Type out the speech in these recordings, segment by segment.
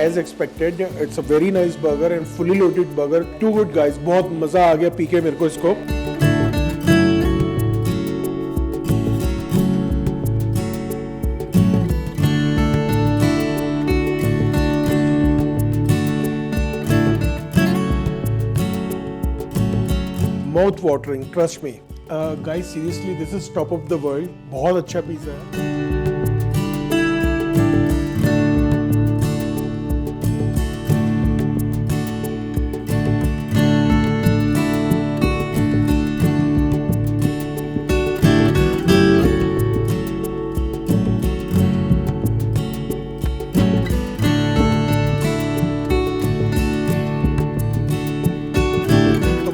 as expected. It's a very nice burger and fully loaded burger. Too good guys, बहुत मजा आ गया P के मेरे को इसको। Mouth watering, trust me. Guys, seriously, this is top of the world. बहुत अच्छा पिज़्ज़ा है।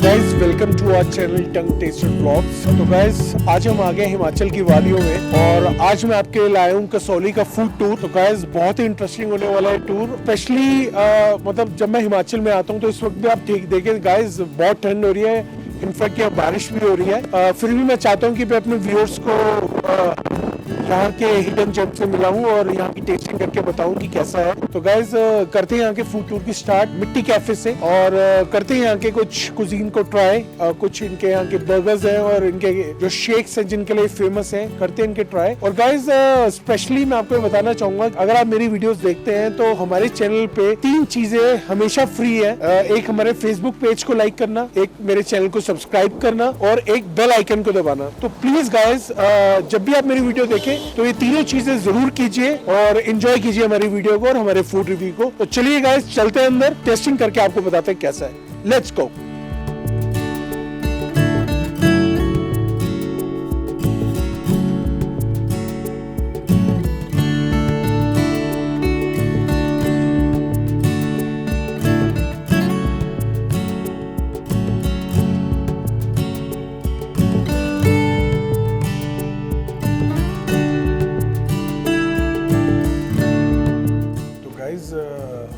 Guys welcome to our channel tongue tasted vlogs. तो गाइज आज हम आ गए हिमाचल की वादियों में और आज मैं आपके लिए लाया हूँ कसौली का फूड टूर। तो गाइज बहुत ही इंटरेस्टिंग होने वाला है टूर। स्पेशली मतलब जब मैं हिमाचल में आता हूँ तो इस वक्त भी आप ठीक देखें गाइज बहुत ठंड हो रही है, इनफैक्ट यहाँ बारिश भी हो रही है। फिर भी मैं चाहता हूँ कि मैं अपने व्यूअर्स को यहाँ के हिडन जेम से मिला हूँ और यहाँ की टेस्टिंग करके बताऊँ कि कैसा है। तो गाइज करते हैं यहाँ के फूड टूर की स्टार्ट मिट्टी कैफे से और करते हैं यहाँ के कुछ कुजीन को ट्राई। कुछ इनके यहाँ के बर्गर्स हैं और इनके जो शेक्स हैं जिनके लिए फेमस हैं, करते हैं इनके ट्राई। और गाइज स्पेशली मैं आपको बताना चाहूंगा, अगर आप मेरी वीडियोस देखते हैं तो हमारे चैनल पे 3 चीजें हमेशा फ्री है। एक हमारे फेसबुक पेज को लाइक करना, एक मेरे चैनल को सब्सक्राइब करना और एक बेल आइकन को दबाना। तो प्लीज गाइज जब भी आप मेरी वीडियो देखें तो ये तीनों चीजें जरूर कीजिए और एंजॉय कीजिए हमारी वीडियो को और हमारे फूड रिव्यू को। तो चलिए गाइस चलते हैं अंदर, टेस्टिंग करके आपको बताते हैं कैसा है। Let's go.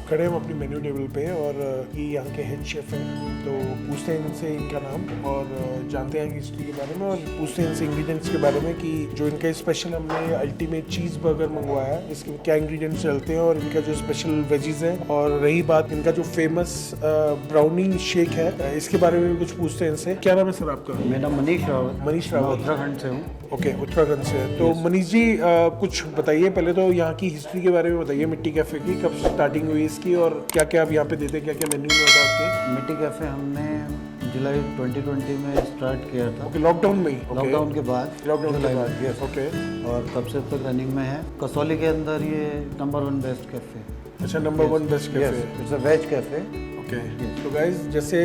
खड़े हम अपनी मेन्यू टेबल पे और ये यहाँ के हेड शेफ हैं, तो पूछते हैं इनसे इनका नाम और जानते हैं हिस्ट्री के बारे में और पूछते हैं इनसे इंग्रेडिएंट्स के बारे में कि जो इनका स्पेशल हमने अल्टीमेट चीज़ बर्गर मंगवाया है इसके क्या इंग्रेडिएंट्स चलते हैं और इनका जो स्पेशल वेजीज है। और रही बात इनका जो फेमस ब्राउनी शेक है इसके बारे में भी कुछ पूछते हैं इनसे। क्या नाम है सर आपका? मेरा मनीष रावत। मनीष रावत, उत्तराखंड से हूँ। ओके, उत्तराखंड से। तो मनीष जी कुछ बताइए, पहले तो यहाँ की हिस्ट्री के बारे में बताइए, मिट्टी कैफे की कब स्टार्टिंग हुई इसकी और क्या क्या आप यहाँ पे देते हैं, क्या क्या मेन्यू में होता है आपके? मिट्टी कैफे हमने जुलाई 2020 में स्टार्ट किया था। ओके, लॉकडाउन में ही? लॉकडाउन के बाद। लॉकडाउन के बाद, यस। ओके। और तब से तक रनिंग में है। कसौली के अंदर ये नंबर 1 बेस्ट कैफे। अच्छा, number 1 best cafe. It's a veg cafe. तो गाइज जैसे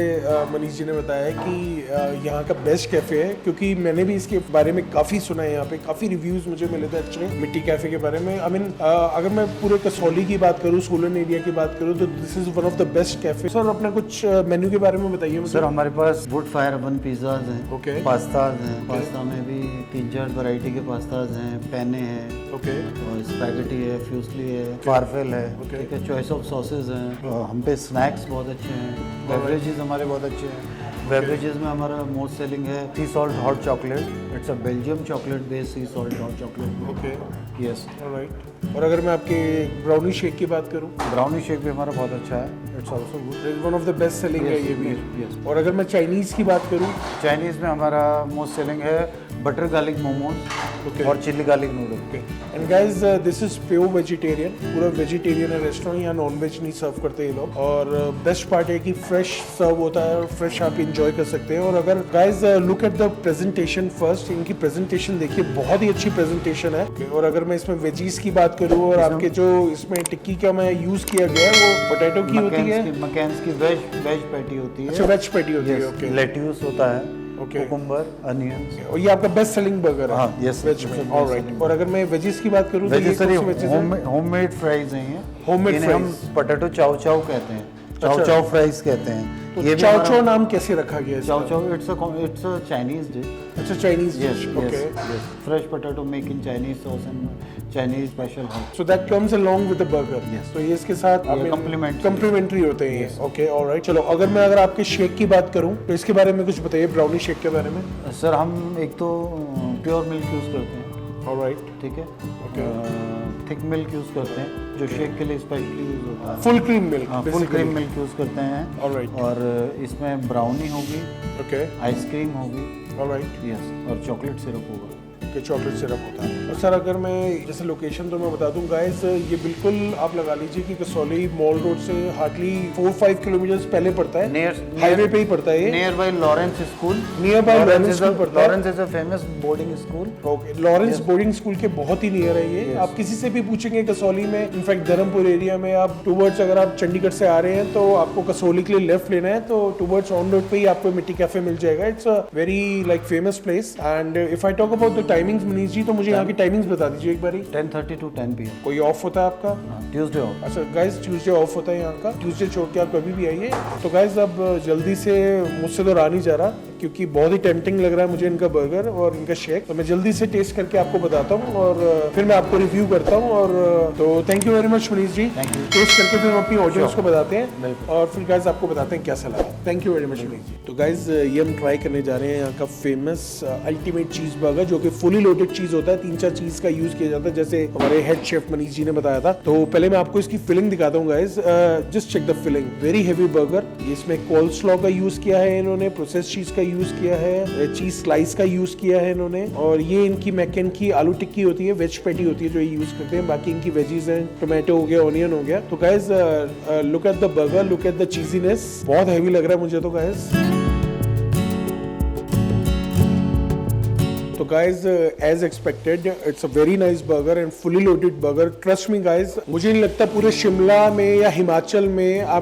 मनीष जी ने बताया कि यहाँ का बेस्ट कैफे है, क्योंकि मैंने भी इसके बारे में काफ़ी सुना है, यहाँ पे काफ़ी रिव्यूज़ मुझे मिले थे अच्छे मिट्टी कैफे के बारे में। आई मीन अगर मैं पूरे कसौली की बात करूँ, सोलन एरिया की बात करूँ, तो this is one of the best cafe. Sir अपना कुछ मेन्यू के बारे में बताइए। सर हमारे पास वुड फायर ओवन पिज़्ज़ाज़ हैं। ओके। पास्ताज हैं। पास्ता में भी 3-4 वैरायटी के पास्ताज हैं। पेने हैं। ओके। और स्पैगेटी है, फ्यूसली है, फारफेल है। ठीक है, चॉइस ऑफ सॉसेज हैं। हम पे स्नैक्स बहुत अच्छे हैं। बेवरेजेस हमारे बहुत अच्छे हैं। बेवरेजेस में हमारा मोस्ट सेलिंग है सी salt hot chocolate. It's a Belgium chocolate based C salt hot chocolate. Okay, yes, alright. और अगर मैं आपके ब्राउनी शेक की बात करूं? ब्राउनी शेक भी हमारा बहुत अच्छा है। It's also good, one of the best selling है ये भी। यस। और अगर मैं चाइनीज़ की बात करूं? चाइनीज़ में हमारा मोस्ट सेलिंग है बटर गार्लिक मोमोज और chilli garlic noodle. And guys this is pure vegetarian, पूरा वेजिटेरियन है रेस्टोरेंट, यहाँ नॉन वेज नहीं सर्व करते ये लोग। और बेस्ट पार्ट है कि फ्रेश सर्व होता है और फ्रेश आप इंजॉय कर सकते हैं। और अगर guys look at the presentation first, इनकी प्रेजेंटेशन देखिए, बहुत ही अच्छी प्रेजेंटेशन है। और अगर मैं इसमें वेजीज की बात करूँ और आपके जो इसमें टिक्की का मैं यूज किया गया है वो पोटैटो की होती है, मकैन्स की वेज पैटी होती है। अच्छा, वेज पैटी होती है। ओके। लेट्यूस होता है, ओके, कुकुम्बर, अनियंस। और ये आपका बेस्ट सेलिंग बर्गर है? हाँ, यस, वेज में। ऑलराइट। और अगर मैं वेजिस की बात करूँ तो ये कौन सी वेजिस है? होममेड फ्राइज हैं ये। Homemade fries. हम पोटैटो चाव चाव कहते हैं। चाव चाव फ्राइज कहते हैं। तो चाव चाव नाम कैसे रखा गया है? चाव चाव इट्स अ चाइनीज डिश। अच्छा, Chinese dish. Okay. Fresh potato make in Chinese sauce and Chinese special hot. So that comes along with the burger. तो ये इसके साथ कॉम्प्लीमेंट्री होते हैं ये। Okay, alright. चलो अगर आपके शेक की बात करूं तो इसके बारे में कुछ बताइए, ब्राउनी शेक के बारे में। सर हम एक तो प्योर मिल्क यूज करते हैं। ऑलराइट, ठीक है। ओके। थिक मिल्क यूज़ करते हैं जो शेक के लिए स्पेशली यूज़ होता है। फुल क्रीम मिल्क, हाँ, फुल क्रीम मिल्क यूज़ करते हैं। Alright. और इसमें ब्राउनी होगी, ओके, आइसक्रीम होगी, ऑलराइट, यस, और चॉकलेट सिरप होगा। के चॉकलेट सिरप होता है। और सर अगर मैं जैसे लोकेशन तो मैं बता दूं गाइस, ये बिल्कुल आप लगा लीजिए कि कसौली मॉल रोड से हार्डली 4-5 किलोमीटर पहले पड़ता है, हाईवे पे ही पड़ता है ये, near by Lawrence school. Near by Lawrence school पड़ता है। Lawrence is a famous boarding school. Okay, Lawrence boarding school के बहुत ही नियर है ये। आप किसी से भी पूछेंगे कसौली में, इनफैक्ट धर्मपुर एरिया में, आप टूवर्ड्स अगर आप चंडीगढ़ से आ रहे हैं तो आपको कसौली के लिए लेफ्ट लेना है तो टूवर्ड्स ऑन रोड पे ही आपको मिट्टी कैफे मिल जाएगा। It's a very like famous place. And if I talk about the timings Manish ji, तो मुझे यहाँ की टाइमिंग्स बता दीजिए एक बारी। 10:30 to 10 PM। कोई ऑफ होता है आपका? Tuesday of. अच्छा गाइस, ट्यूसडे ऑफ होता है यहाँ का, ट्यूसडे छोड़ के आप कभी भी आइए। तो गाइस अब जल्दी से, मुझसे तो रहा नहीं जा रहा क्योंकि बहुत ही टेम्पटिंग लग रहा है मुझे इनका बर्गर और इनका शेक, तो मैं जल्दी से टेस्ट करके आपको बताता हूँ और फिर मैं आपको रिव्यू करता हूँ। और तो thank you very much Manish ji. Taste करके फिर हम अपनी ऑडियंस को बताते हैं और फिर गाइस आपको बताते हैं कैसा लगा। Thank you very much Manish ji. तो गाइस ये हम ट्राई करने जा रहे हैं यहाँ का फेमस अल्टीमेट चीज बर्गर, जो कि फुली लोडेड चीज होता है। 3-4 चीज का यूज किया जाता है जैसे हमारे हेड शेफ मनीष जी ने बताया था। तो पहले मैं आपको इसकी फिलिंग दिखाता हूँ guys. Just check the filling, very heavy burger. इसमें कोल्स्लॉ का यूज किया है इन्होंने, प्रोसेस चीज का यूज किया है, चीज स्लाइस का यूज किया है इन्होंने, और ये इनकी मैकन की आलू टिक्की होती है, वेज पैटी होती है जो ये यूज करते हैं। बाकी इनकी वेजीज हैं, टोमेटो हो गया, ऑनियन हो गया। तो guys look at the burger, look at the cheesiness, बहुत हैवी लग रहा है मुझे तो गाइस। तो guys as expected it's a very nice burger and fully loaded burger. Trust me guys, मुझे नहीं लगता पूरे शिमला में या हिमाचल में, I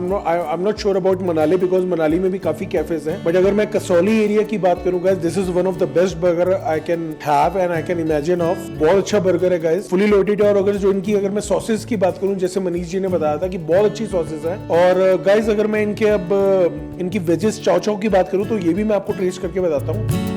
am not sure about Manali because Manali में भी काफी कैफेज हैं, बट अगर मैं कसौली एरिया की बात करूं guys, this is one of the best burger I can have and I can imagine of. बहुत अच्छा बर्गर है गाइज, फुली लोडेड है। और अगर जो इनकी, अगर मैं सॉसेस की बात करूं, जैसे मनीष जी ने बताया था कि बहुत अच्छी सॉसेस है। और गाइज अगर मैं इनके अब इनकी वेजेस चाव चाव की बात करूं तो ये भी मैं आपको टेस्ट करके बताता हूँ।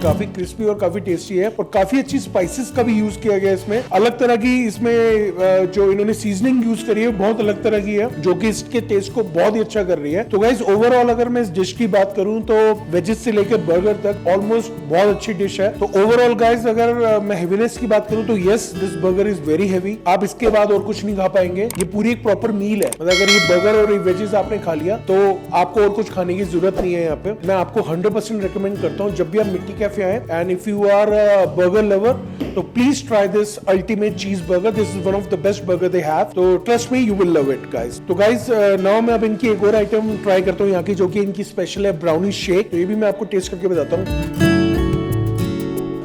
काफी क्रिस्पी और काफी टेस्टी है और काफी अच्छी स्पाइसेस का भी यूज किया गया है इसमें। अलग तरह की इसमें जो इन्होंने सीजनिंग यूज करी है बहुत अलग तरह की है, जो कि इसके टेस्ट को बहुत ही अच्छा कर रही है। तो गाइस ओवरऑल अगर मैं इस डिश की बात करूं तो वेजेस से लेकर बर्गर तक ऑलमोस्ट बहुत अच्छी डिश है। तो ओवरऑल गाइस अगर मैं हेवीनेस की बात करूं तो yes, this burger is very heavy. आप इसके बाद और कुछ नहीं खा पाएंगे, ये पूरी एक प्रॉपर मील है। मतलब अगर ये बर्गर और ये वेजेस आपने खा लिया तो आपको और कुछ खाने की जरूरत नहीं है। यहाँ पे मैं आपको 100% रिकमेंड करता हूँ, जब भी आप मिट्टी कैफे आए and if you are a burger lover तो please try this ultimate cheese burger. This is one of the best burger they have, तो trust me you will love it guys. तो guys now मैं अब इनकी एक और item try करता हूँ यहाँ की, जो कि इनकी स्पेशल है ब्राउनी शेक। तो ये भी मैं आपको टेस्ट करके बताता हूँ।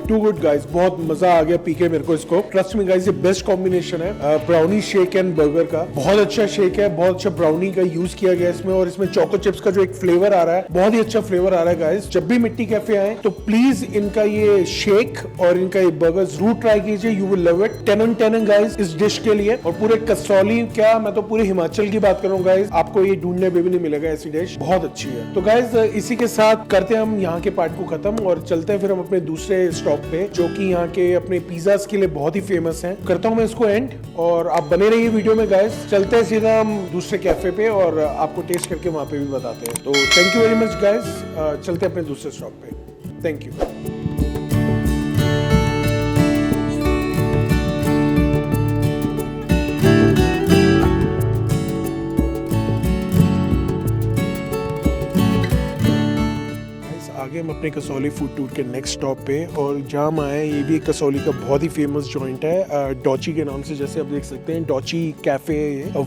टू गुड गाइस, बहुत मजा आ गया पी के मेरे को इसको। ट्रस्ट मी गाइस, ये बेस्ट कॉम्बिनेशन है ब्राउनी शेक एंड बर्गर का। बहुत अच्छा शेक है, बहुत अच्छा ब्राउनी का यूज किया गया इसमें, और इसमें चोको चिप्स का जो एक फ्लेवर आ रहा है, बहुत ही अच्छा फ्लेवर आ रहा है गाइस। जब भी मिट्टी कैफे आए तो प्लीज इनका ये शेक और इनका ये बर्गर जरूर ट्राई कीजिए, you will love it. 10 on 10 guys इस डिश के लिए। और पूरे कसौली, क्या मैं तो पूरे हिमाचल की बात करूँ गाइस, आपको ये ढूंढने में भी नहीं मिलेगा ऐसी डिश, बहुत अच्छी है। तो गाइस इसी के साथ करते हैं हम यहाँ के पार्ट को खत्म और चलते हैं फिर हम अपने दूसरे स्टॉप पे, जो कि यहाँ के अपने पिज्जास के लिए बहुत ही फेमस हैं। करता हूँ मैं इसको एंड, और आप बने रहिए वीडियो में गाइस। चलते हैं सीधा हम दूसरे कैफे पे और आपको टेस्ट करके वहाँ पे भी बताते हैं। तो thank you very much guys, चलते हैं अपने दूसरे स्टॉप पे। Thank you. आगे हम अपने कसौली फूड टूर के नेक्स्ट स्टॉप पे, और जहाँ हम आए ये भी एक कसौली का बहुत ही फेमस जॉइंट है, डॉची के नाम से, जैसे आप देख सकते हैं। डॉची कैफे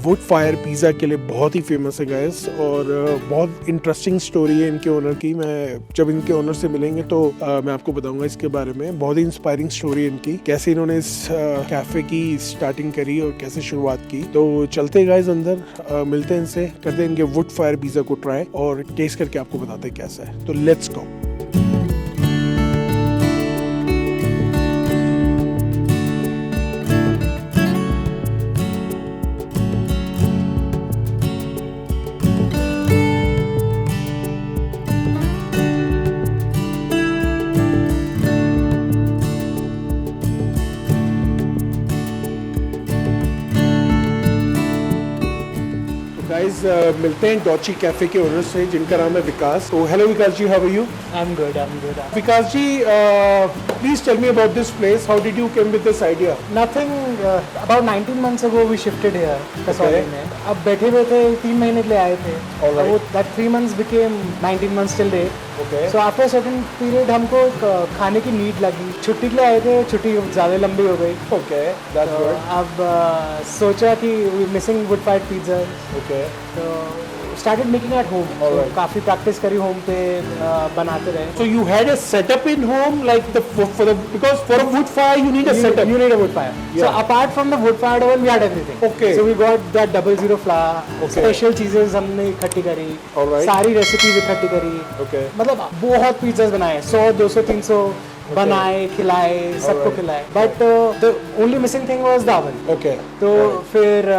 वुड फायर पिज्जा के लिए बहुत ही फेमस है गाइस, और बहुत इंटरेस्टिंग स्टोरी है इनके ओनर की। मैं जब इनके ओनर से मिलेंगे तो मैं आपको बताऊंगा इसके बारे में। बहुत ही इंस्पायरिंग स्टोरी है इनकी, कैसे इन्होंने इस कैफे की स्टार्टिंग करी और कैसे शुरुआत की। तो चलते गाइस अंदर, मिलते हैं इनसे, करते हैं इनके वुड फायर पिज्जा को ट्राई और टेस्ट करके आपको बताते हैं कैसा है। तो लेट्स गो। गाइस मिलते हैं डॉची कैफे के ओनर से जिनका नाम है विकास. तो hello Vikas ji, how are you? I'm good. I'm good. Vikas ji, please tell me about this place. How did you came with this idea? Nothing. About 19 months ago, we shifted here, Kasoli Okay. में. अब बैठे हुए थे, 3 महीने के लिए आए थे. All right. अब वो that 3 months became 19 months till date. Okay. So after a certain period, हमको खाने की नीड लगी. छुट्टी के लिए आए थे, छुट्टी ज़्यादा लंबी हो गई. Okay, that's तो good. अब सोचा कि we missing wood fired pizza. Okay. तो started making at home. All So right. काफ़ी practice करी home पे, बनाते रहे. So you had a setup in home, like because for a wood fire you need a setup. You need a wood fire. So Yeah. apart from the wood fired oven, we had everything. Okay. So we got that 00 flour. Okay. Special चीजें हमने इकट्ठी करी. All right. सारी recipes इकट्ठी करी. Okay. मतलब बहुत pizzas बनाए. 100, 200, 300 बनाए, खिलाए, सबको Alright. खिलाए. But the only missing thing was the oven. Okay. तो फिर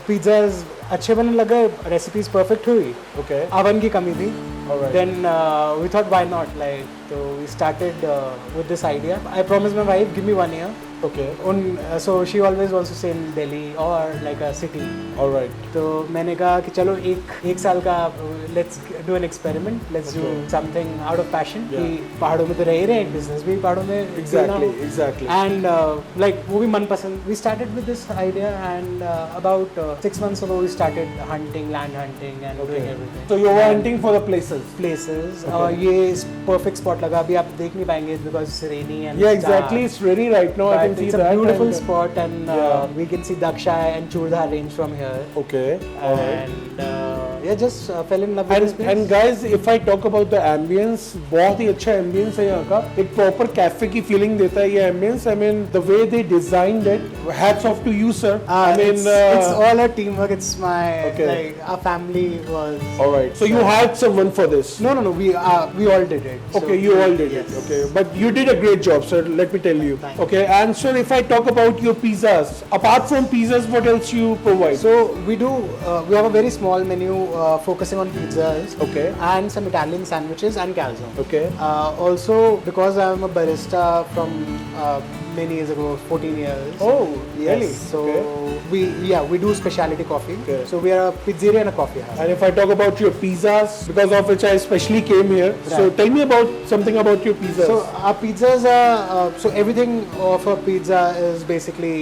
पिज्जाज अच्छे बनने लगे, रेसिपीज परफेक्ट हुई. Okay. ओवन की कमी थी. Alright. Then we thought why not, like, so we started with this idea. I promised my wife, give me 1 year. Okay. So she always wants to stay in Delhi or like a city. All right. तो मैंने कहा कि चलो एक साल का let's do an experiment, let's do something out of passion. Yeah. कि पहाड़ों में तो रह ही रहे हैं, business भी पहाड़ों में Exactly. Exactly. And like वो भी मनपसंद. We started with this idea and about 6 months ago we started hunting, land hunting and doing everything. So you were And hunting for the places. places. Okay. ये perfect spot लगा. अभी आप देख नहीं पाएंगे because it's rainy and Yeah, it's exactly. dark. It's rainy right now. I can But see it's that. a beautiful and- spot and Yeah. we can see Daksha and Churdhar range from here. Okay. All right. And yeah, just fell in love with this place. And guys, if I talk about the ambience, बहुत ही अच्छा ambience है यहाँ का. एक proper cafe की feeling देता है ये ambience. I mean, the way they designed it. Hats off to you, sir. I mean, it's all a teamwork. It's my Okay. like our family was. all right. So you hired someone for this. No. We all did it. So Okay, you all did yes. it. Okay, but you did a great job, sir. Let me tell you. Thank you. Okay, and sir, if I talk about your pizzas, apart from pizzas, what else you provide? So we do. We have a very small menu focusing on pizzas. Okay. And some Italian sandwiches and calzone. Okay. Also, because I'm a barista from many years ago, 14 years. Oh, Yes. really? So Okay. we do specialty coffee. Okay. So we are a pizzeria and a coffee house. And if I talk about your pizzas, because of which I especially came here, so Right. tell me about something about your pizzas. So our pizzas are so everything of a pizza is basically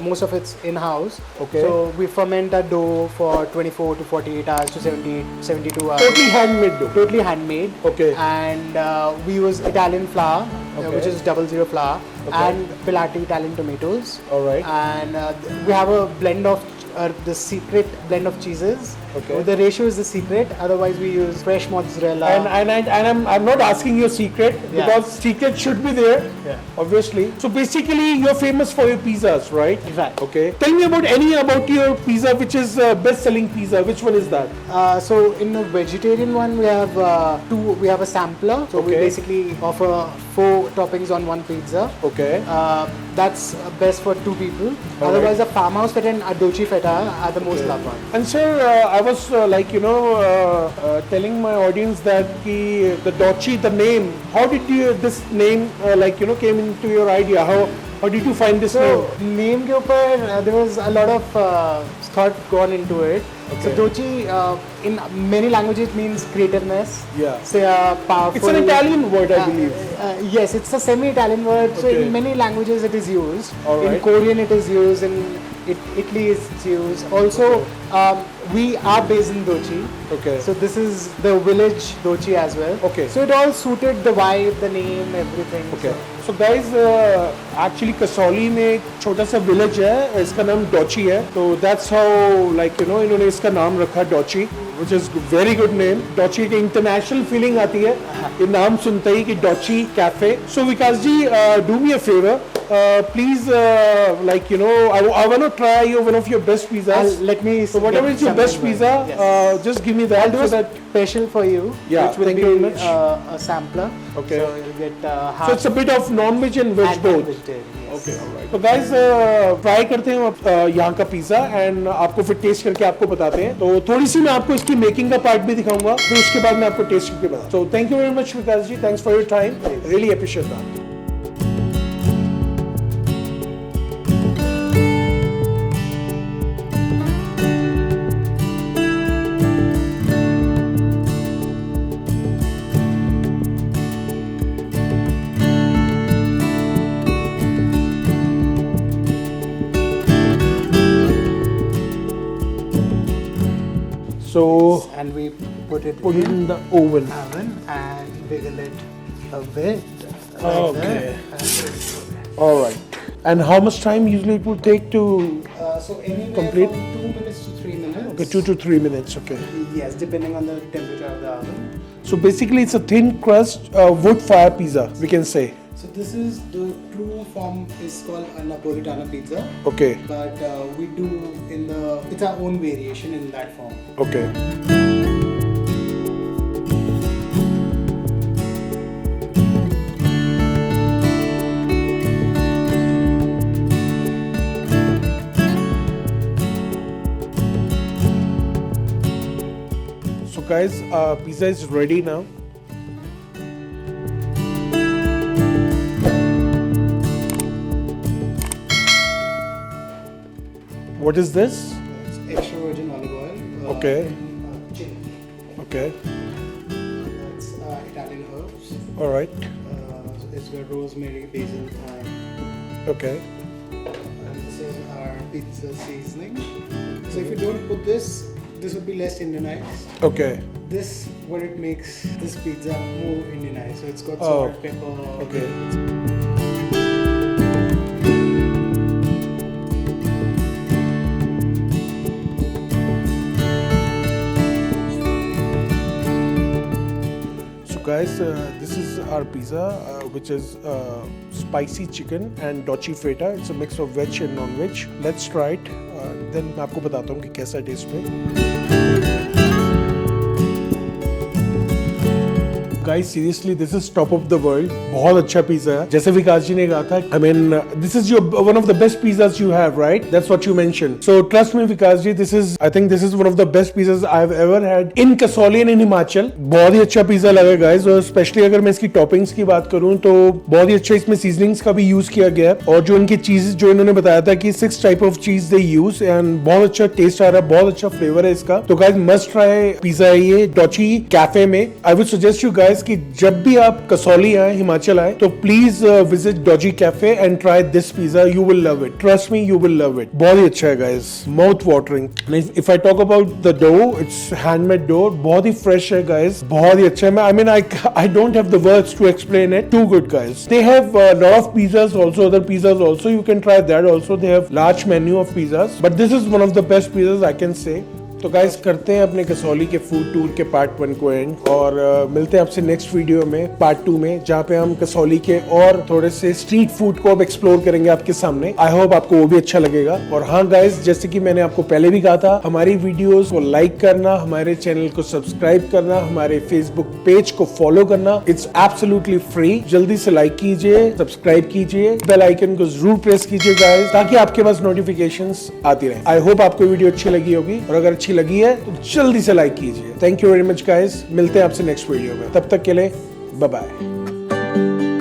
most of it's in house. Okay. So we ferment a dough for 24 to 48 hours to 72 hours. totally handmade dough. Totally handmade. Okay. And we use Italian flour, Okay. which is 00 flour, Okay. and Pilati Italian tomatoes. All right. And we have a blend of the secret blend of cheeses. Okay. The ratio is the secret. Otherwise, we use fresh mozzarella. And I'm not asking your secret Yeah. because secret should be there, Yeah. obviously. So basically, you're famous for your pizzas, right? Right. Okay. Tell me about your pizza, which is best-selling pizza. Which one is that? So in the vegetarian one, we have we have a sampler. So we Okay. basically offer 4 toppings on one pizza. Okay. That's best for 2 people. Otherwise, a farmhouse feta and a dolce feta are the most loved ones. And sir, I was telling my audience that the Dolce, the name. How did this name came into your idea? How did you find this name? So name के ऊपर there was a lot of thought gone into it. So Okay. dolce in many languages it means creativeness. Yeah. Say powerful. It's an Italian word, I believe. Yes, it's a semi-Italian word. So Okay. in many languages it is used. All In right. Korean it is used. In Italy it's used. Also, we are based in Dochi. Okay. So this is the village Dochi as well. Okay. So it all suited the vibe, the name, everything. Okay. So- So guys, actually Kasauli में एक छोटा सा village है, इसका नाम डॉची है. तो that's how इन्होंने इसका नाम रखा डॉची, which is very good name. डॉची की इंटरनेशनल फीलिंग आती है ये नाम सुनते ही कि डॉची cafe. So Vikas ji, do me a favor. Please, I want to try one of your best pizzas. Let me. So whatever get is your best something pizza, right. Yes. just give me that. I'll do so a that special for you. Yeah, which will thank be you very much. a sampler. Okay. So you'll get half. so it's a bit of non-veg and veg and both. vegetarian. Yes. Okay, alright. तो guys try करते हैं यहाँ का pizza and आपको फिर test करके आपको बताते हैं. तो थोड़ी सी मैं आपको इसकी मेकिंग का पार्ट भी दिखाऊंगा, फिर उसके बाद मैं आपको टेस्ट करके बताऊँ. So thank you very much Vikas ji, thanks for your time, really appreciate that. So And we put it put it in the oven. oven and wiggle it a bit. Okay. That. All right. And how much time usually it would take to? So anywhere Complete? from 2 minutes to 3 minutes. Okay, 2 to 3 minutes. Okay. Yes, depending on the temperature of the oven. So basically, it's a thin crust wood fire pizza. We can say. So this is the true form is called a Napolitana pizza, Okay. but we do it's our own variation in that form. Okay. So guys, pizza is ready now. What is this? It's extra virgin olive oil. Okay. And, chili. Okay. That's Italian herbs. All right. It's got rosemary, basil, thyme. Okay. And this is our pizza seasoning. So if you don't put this would be less Indianized. Okay. This what it makes this pizza more Indianized. So it's got Oh. salt, pepper. Okay. So guys, this is our pizza, which is spicy chicken and dolce feta. It's a mix of veg and non-veg. Let's try it. Then मैं आपको बताता हूँ कि कैसा test है. Guys, seriously, this is top of the world. बहुत अच्छा pizza है. जैसे विकास जी ने कहा था, I mean, this is one of the best pizzas you have, right? That's what you mentioned. So trust me, Vikas ji, I think this is one of the best pizzas I've ever had in Kasauli and in Himachal. बहुत ही अच्छा pizza लगा guys, और specially अगर मैं इसकी toppings की बात करूं तो बहुत ही अच्छा इसमें सीजनिंग्स का भी यूज किया गया है, और जो इनकी चीज जो इन्होंने बताया था कि 6 टाइप ऑफ चीज दे यूज, एंड बहुत अच्छा टेस्ट आ रहा है, बहुत अच्छा फ्लेवर है इसका. तो गाइस मस्ट ट्राई पिज्जा है ये डॉची कैफे में. I would suggest you guys कि जब भी आप कसौली आए, हिमाचल आए, तो प्लीज विजिट डॉजी cafe and try this pizza. You will love it, trust me, you will love it. बहुत ही अच्छा है guys, mouth watering. If I talk about the dough, it's handmade dough, बहुत ही फ्रेश है गाइस, बहुत ही अच्छा है. I mean I don't have the words to explain it. Too good guys. They have lot of pizzas also, other pizzas also, you can try that also. They have large menu of pizzas, but this is one of the best pizzas I can say. तो guys करते हैं अपने कसौली के food tour के part 1 को and, और मिलते हैं आपसे नेक्स्ट वीडियो में पार्ट 2 में, जहाँ पे हम कसौली के और थोड़े से स्ट्रीट फूड को अब एक्सप्लोर करेंगे आपके सामने. आई होप आपको वो भी अच्छा लगेगा. और हाँ गाइस, जैसे कि मैंने आपको पहले भी कहा था, हमारी वीडियोस को लाइक करना, हमारे चैनल को सब्सक्राइब करना, हमारे फेसबुक पेज को फॉलो करना. It's absolutely free. जल्दी से लाइक कीजिए, सब्सक्राइब कीजिए, बेल आइकन को जरूर प्रेस कीजिए गाइस, ताकि आपके पास नोटिफिकेशंस आती रहे. आई होप आपको वीडियो अच्छी लगी होगी, और अगर अच्छी लगी है तो जल्दी से लाइक कीजिए. Thank you very much guys. मिलते हैं आपसे नेक्स्ट वीडियो में. तब तक के लिए बाय बाय.